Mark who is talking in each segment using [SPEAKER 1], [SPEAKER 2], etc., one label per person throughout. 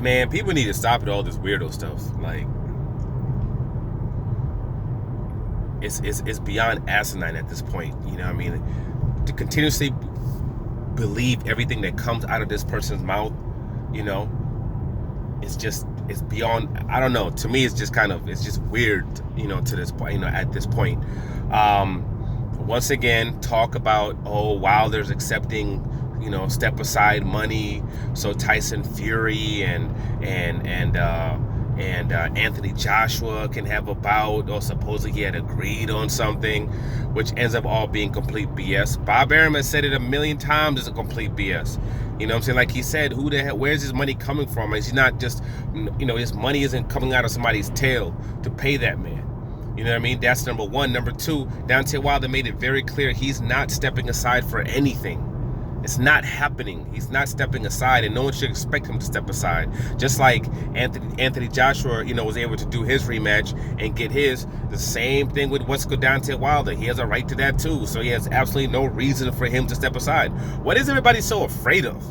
[SPEAKER 1] Man, people need to stop at all this weirdo stuff. Like, it's beyond asinine at this point. You know what I mean? To continuously believe everything that comes out of this person's mouth, you know, it's beyond, I don't know. To me, it's just weird, you know, to this point, you know, at this point. Once again, talk about, oh, Wilder's accepting, you know, step aside money so Tyson Fury and Anthony Joshua can have a bout, or supposedly he had agreed on something, which ends up all being complete BS. Bob Arum has said it a million times, it's a complete BS. You know what I'm saying? Like he said, who the hell, where's his money coming from? Is he not just, you know, his money isn't coming out of somebody's tail to pay that man. You know what I mean? That's number one. Number two, Deontay Wilder made it very clear he's not stepping aside for anything. It's not happening. He's not stepping aside, and no one should expect him to step aside. Just like Anthony Joshua, you know, was able to do his rematch and get his. The same thing with Deontay Wilder. He has a right to that too. So he has absolutely no reason for him to step aside. What is everybody so afraid of?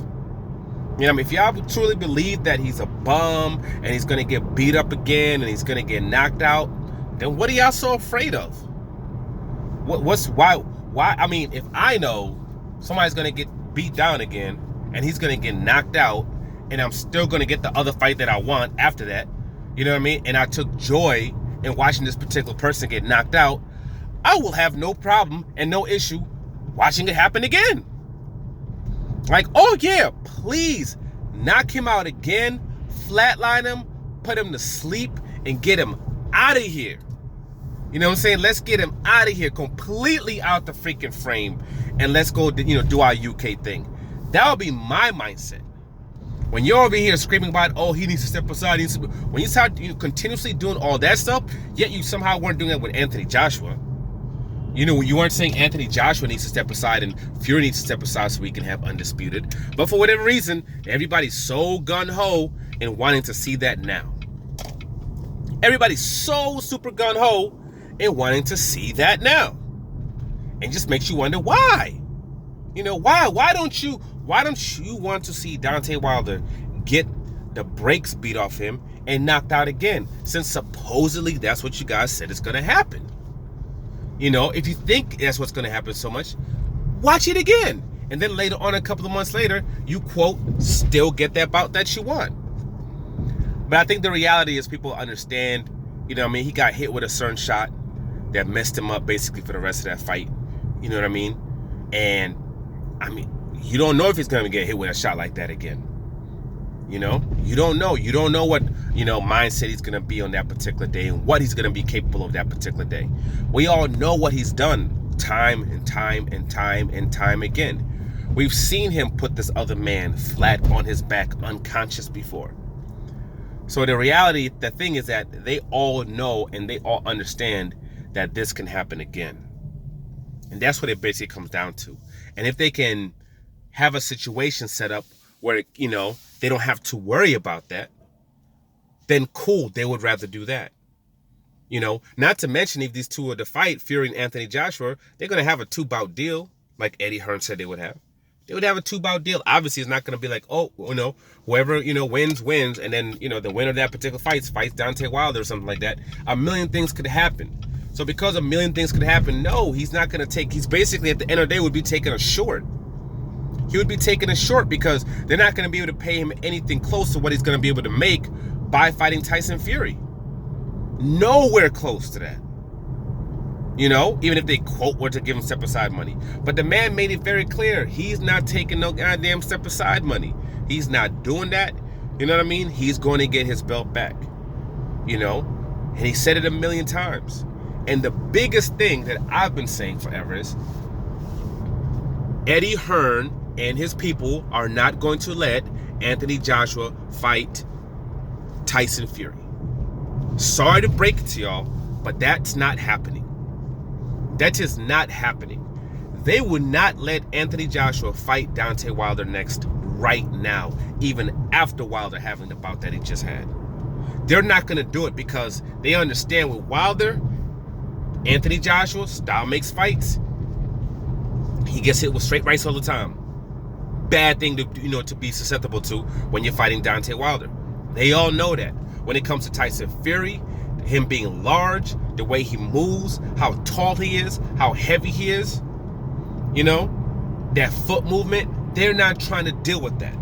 [SPEAKER 1] You know, I mean, if y'all truly believe that he's a bum and he's gonna get beat up again and he's gonna get knocked out, then what are y'all so afraid of? Why? I mean, if I know somebody's gonna get beat down again and he's gonna get knocked out and I'm still gonna get the other fight that I want after that, you know what I mean, and I took joy in watching this particular person get knocked out, I will have no problem and no issue watching it happen again. Like, oh yeah, please knock him out again, flatline him, put him to sleep, and get him out of here. You know what I'm saying? Let's get him out of here, completely out the freaking frame, and let's go, you know, do our UK thing. That would be my mindset. When you're over here screaming about, oh, he needs to step aside, when you start, you know, continuously doing all that stuff, yet you somehow weren't doing that with Anthony Joshua. You know, you weren't saying Anthony Joshua needs to step aside and Fury needs to step aside so we can have undisputed. But for whatever reason, everybody's so gun-ho in wanting to see that now. Everybody's so super gun-ho in wanting to see that now. And just makes you wonder why. You know, why don't you want to see Deontay Wilder get the brakes beat off him and knocked out again, since supposedly that's what you guys said is going to happen? You know, if you think that's what's going to happen so much, watch it again. And then later on, a couple of months later, you, quote, still get that bout that you want. But I think the reality is people understand, you know what I mean, he got hit with a certain shot that messed him up basically for the rest of that fight. You know what I mean? And, I mean, you don't know if he's going to get hit with a shot like that again. You know? You don't know. You don't know what, you know, mindset he's going to be on that particular day and what he's going to be capable of that particular day. We all know what he's done time and time and time and time again. We've seen him put this other man flat on his back unconscious before. So the reality, the thing is that they all know and they all understand that this can happen again. And that's what it basically comes down to. And if they can have a situation set up where, you know, they don't have to worry about that, then cool, they would rather do that. You know, not to mention if these two are to fight, Fury and Anthony Joshua, they're going to have a 2-bout deal like Eddie Hearn said they would have. They would have a 2-bout deal. Obviously, it's not going to be like, oh, you know, whoever, you know, wins, and then, you know, the winner of that particular fights Deontay Wilder or something like that. A million things could happen. So because a million things could happen, no, he's not going to take, he's basically at the end of the day would be taking a short. He would be taking a short because they're not going to be able to pay him anything close to what he's going to be able to make by fighting Tyson Fury. Nowhere close to that. You know, even if they, quote, were to give him step-aside money. But the man made it very clear. He's not taking no goddamn step-aside money. He's not doing that. You know what I mean? He's going to get his belt back. You know? And he said it a million times. And the biggest thing that I've been saying forever is Eddie Hearn and his people are not going to let Anthony Joshua fight Tyson Fury. Sorry to break it to y'all, but that's not happening. That is not happening. They would not let Anthony Joshua fight Deontay Wilder next right now, even after Wilder having the bout that he just had. They're not going to do it because they understand with Wilder, Anthony Joshua, style makes fights. He gets hit with straight rights all the time. Bad thing to, you know, to be susceptible to when you're fighting Deontay Wilder. They all know that. When it comes to Tyson Fury, him being large, the way he moves, how tall he is, how heavy he is, you know, that foot movement, they're not trying to deal with that.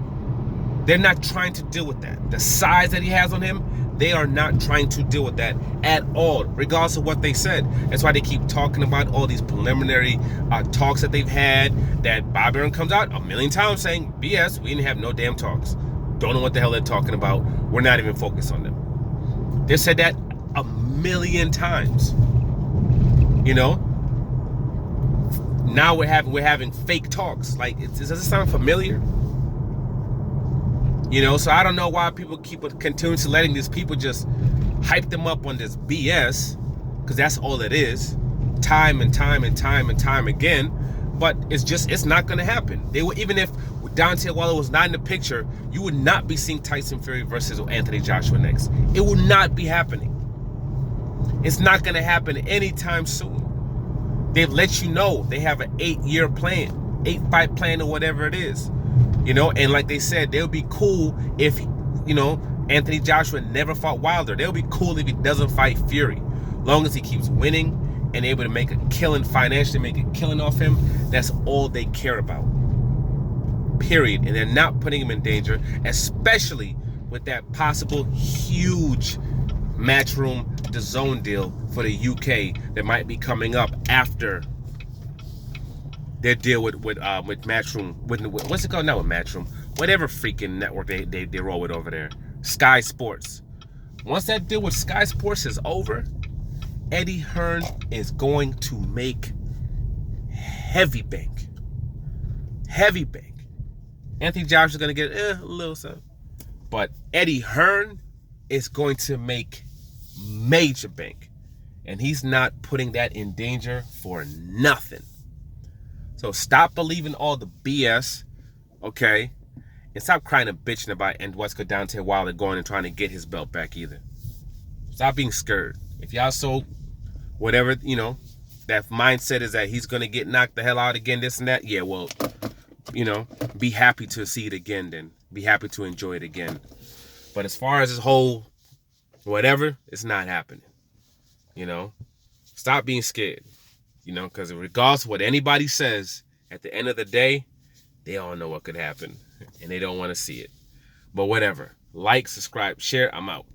[SPEAKER 1] They're not trying to deal with that. The size that he has on him, they are not trying to deal with that at all, regardless of what they said. That's why they keep talking about all these preliminary talks that they've had, that Bob Arum comes out a million times saying, BS, we didn't have no damn talks. Don't know what the hell they're talking about. We're not even focused on them. They said that a million times. You know? Now we're having fake talks. Like, does it sound familiar? You know, so I don't know why people keep continuously letting these people just hype them up on this BS, because that's all it is, time and time and time and time again. But it's not going to happen. They would, even if Deontay Wilder was not in the picture, you would not be seeing Tyson Fury versus Anthony Joshua next. It will not be happening. It's not going to happen anytime soon. They've let you know they have an 8-year plan, 8-fight plan, or whatever it is. You know, and like they said, they would be cool if, you know, Anthony Joshua never fought Wilder. They would be cool if he doesn't fight Fury. Long as he keeps winning and able to make a killing, financially make a killing off him, that's all they care about. Period. And they're not putting him in danger, especially with that possible huge Matchroom DAZN deal for the UK that might be coming up after their deal with Matchroom, with what's it called now, with Matchroom, whatever freaking network they roll with over there, Sky Sports. Once that deal with Sky Sports is over, Eddie Hearn is going to make heavy bank. Heavy bank. Anthony Joshua is going to get a little something, but Eddie Hearn is going to make major bank, and he's not putting that in danger for nothing. So stop believing all the BS, okay? And stop crying and bitching about and what's good Deontay Wilder going and trying to get his belt back either. Stop being scared. If y'all so whatever, you know, that mindset is that he's going to get knocked the hell out again, this and that, yeah, well, you know, be happy to see it again then. Be happy to enjoy it again. But as far as this whole whatever, it's not happening. You know? Stop being scared. You know, because regardless of what anybody says, at the end of the day, they all know what could happen. And they don't want to see it. But whatever. Like, subscribe, share. I'm out.